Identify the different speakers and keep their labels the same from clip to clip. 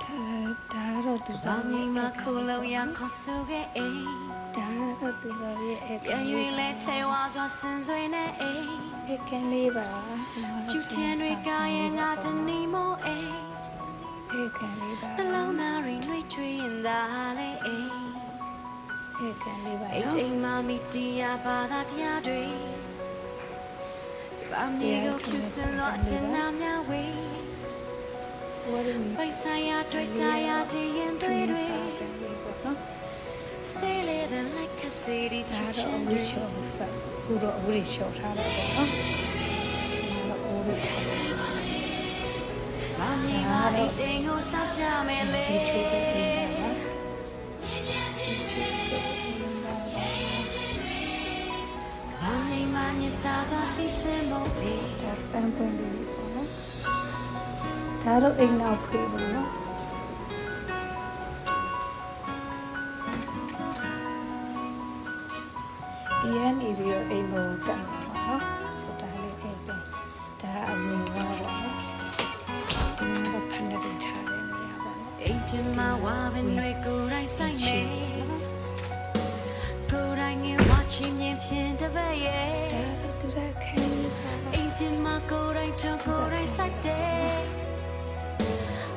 Speaker 1: ဒါတော့သူစားနေမှာခုလုံးရခေါ်ဆိုခဲ့အိမ်ဒါတော့သူစားရဲ့ပြန်ရွေးလဲထဲဝါစွာစင်စွေနဲ့အိမ်ကန်လေးပါကျူတင်တွေကရဲ့ငါတနေမို့အိမ်ကန်လေးပါနှလုံးသားရင်းနှွေးချွေးရင်သာလေအိမ်ကန်လေးပါအိမ်မမီတရားဘာသာတရားတွေဘာမြေကိုဖြူစင်တော့အချင်နာများဝေးပိုက်ဆိုင်ရာတွေ့တရားတည်ရင်တွေ့တွေဆေးလေးတဲ့ like a city ချစ်ချင်တွေခုတော့အဝိရှော့ထားတယ်ပေါ့နော်အဝိထားတယ်ဘာမြေမှာအိမ်ချင်းကိုစောင့်ကြမယ်လေဘာမြေမှာညတာစွာစီစဉ်ဖို့လေဒါပန်းပွင့်လေးပေါ့နော်ဒါတော့အိမ်နောက်ဖေးပါနော်ဒီကနေပြီးတော့အိမ်ပေါ်တက်မှာပေါ့နော်ဆိုဒါလေးအိမ်ပဲဒါအမြင်ပါပေါ့နော်ဒီမှာဖန်တဲ့ထားတဲ့နေရာပါနော်အိမ်ပြင်မှာဝါပင်တွေကိုယ်တိုင်ဆိုင်နေကိုယ်တိုင်ငယ်ဝါချင်မြင်ဖြင်တပတ်ရဲ့ဒါတူတဲ့ခင်းပါအိမ်ပြင်မှာကိုယ်တိုင်ထုံကိုယ်တိုင်စိုက်တယ်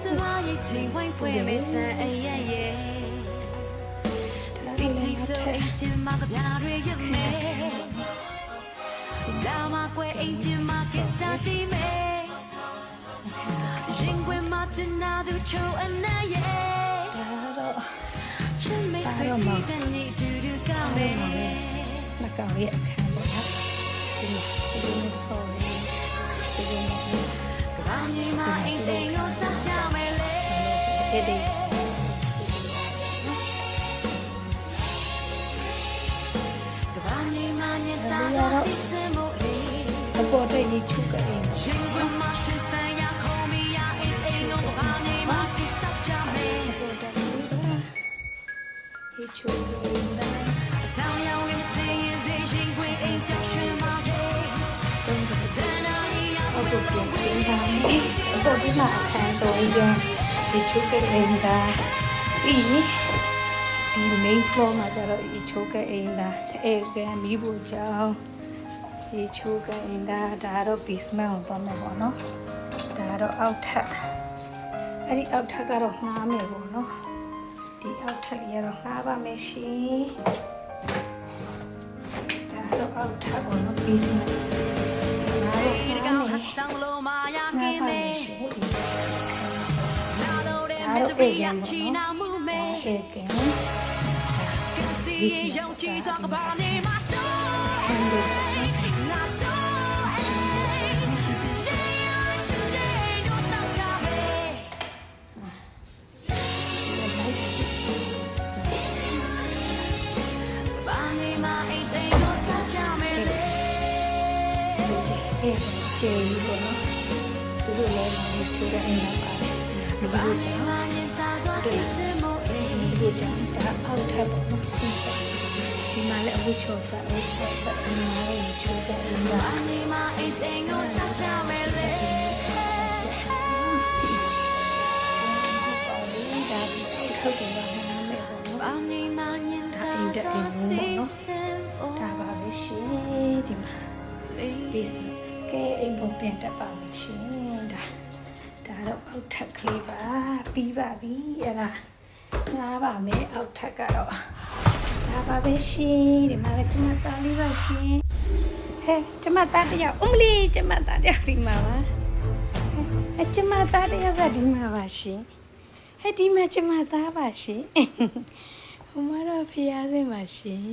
Speaker 1: စပါးရိတ်ချိန်ဝိုင်းပွဲမေးစံအရဲ့ရဲ့ဒီချီဆိုအိမ်ပြင်မှာကပြားတွေရမယ်လာမကွယ်အိမ်ပြင်မှာကတာတီမဲရင်ကွယ်မှာတင်နာသူချိုးအနာရဲ့ဒါတော့ချင်းမေးစီတဲ့နေတူတူကောင်းမယ်မကောင်းရဲ့အခန်းပေါ့နော်ဒီလိုဆိုရင်ဒီလိုကဘာမြေမှာအိမ်ချင်းကိုစောင့်ကြမယ်လေဒီအပေါ်တိတ်ကြီးချုပ်ကအိမ်ရင်ကမှရှိတဲ့ရခုံးမီရအိမ်အိမ်ကိုဘာနေမှတိစပ်ကြမယ်ပေါ်တိတ်ကြီးချုပ်ကအိမ်ဒါဆောင်ရောင်လေးစေးရင်စေးရင်ခွေအိမ်ကြောက်ရွှင်ပါစေတုံးတဲ့နာရီရောက်ဖို့ပြင်ဆင်ပါမယ်အပေါ်ဒီမှာအခန်းတော်ရင်ဒီချုပ်ကအိမ်ဒါဒီmain floor မှာကျတော့ဒီချုပ်ကအိမ်ဒါအဲကန်မီးဖို့ကြောင်းဒီချိုးကအိမ်ဒါတော့ basement ကိုသွားမယ်ပေါ့နော်ဒါတော့အောက်ထပ်အဲ့ဒီအောက်ထပ်ကတော့ငှားမယ်ပေါ့နော်ဒီအောက်ထပ်လေးကတော့ငှားပါမယ်ရှင်ဒါတော့အောက်ထပ်ပေါ့နော် basement ဒါတော့ဟဆောင်လို့မာယာကင်းနေနာတော့တဲ့ misery ရချီနာမှုမဲအေကင်စီရုံချီစောကဘာနေမှာကျေးဘောနော်သူတို့လည်းမချိုးတဲ့အိမ်မှာပါတယ်ဒီလိုကြောင့်ဒါအောက်ထပ်ပေါ့နော်ဒီမှာလည်းအဝိချောစားဒီမှာလည်းချိုးတဲ့အိမ်မှာဒီမှာအိမ်တင်ကိုဆောက်ချမယ်လေဒါထုတ်တယ်ပါနားမယ်ပေါ့နော်ဘာနေမှညင်တာဆိုစီစံဒါပါပဲရှင်ဒီမှာ basementကဲအိမ်ပေါ်ပြန်တက်ပါမယ်ရှင်ဒါတော့အောက်ထပ်ကလေးပါပြီးပါပြီအဲ့ဒါငါပါမယ်အောက်ထပ်ကတော့ဒါပါပဲရှင်ဒီမှာလည်းကျမသားလေးပါရှင်ဟဲ့ကျမသားတယောက်မလီကျမသားတယောက်ဒီမှာပါဟဲ့ကျမသားတယောက်ကဒီမှာပါရှင်ဟဲ့ဒီမှာကျမသားပါရှင်ဟိုမှာတော့ဖျားစင်းပါရှင်